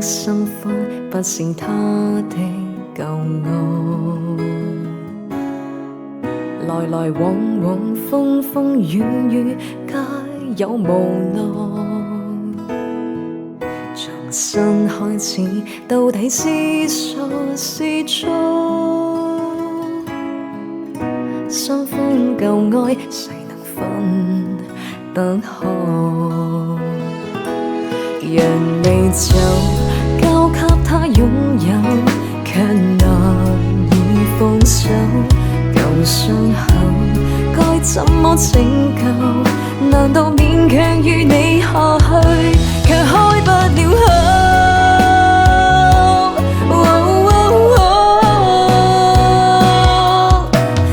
心歡，不是他的舊愛。來來往往，風風雨雨，皆有無奈。重新開始，到底是錯是錯？新歡舊愛，誰能分得開？讓你走，交給他擁有，卻難以放手。舊傷口該怎麼拯救？難道勉強與你下去，卻開不了口？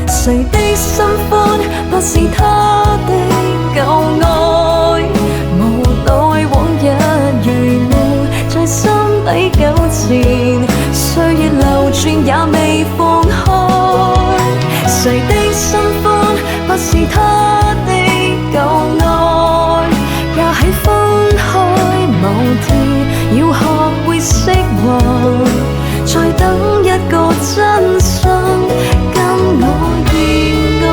誰的新歡不是他的舊愛？無奈往日如夢，在心底糾纏，歲月流轉也未放開。誰的新歡不是他的舊愛？也許分開某天要學會釋懷，再等一個真心跟我熱愛。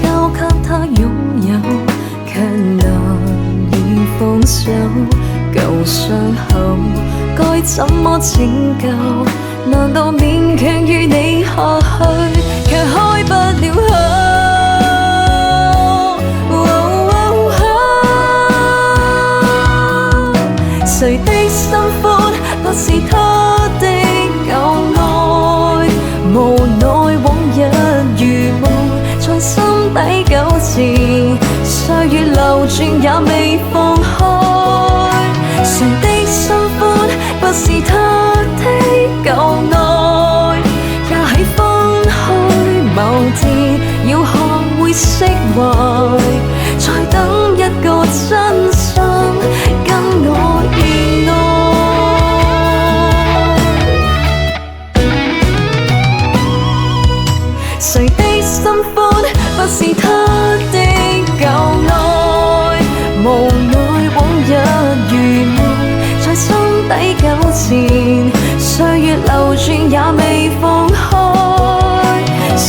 交給他擁有，卻難以放手。舊傷口該怎麼拯救？難道勉強與你下去，卻開不了口？誰的新歡不是他的舊愛？無奈往日如夢，在心底糾纏，歲月流轉也未放開。誰的新歡不是他的舊愛？也許分開某天要學會釋懷，再等一個真心跟我熱愛。誰的新歡不是他的舊愛？無奈往日如夢，在心底糾纏，歲月流轉也未放開。誰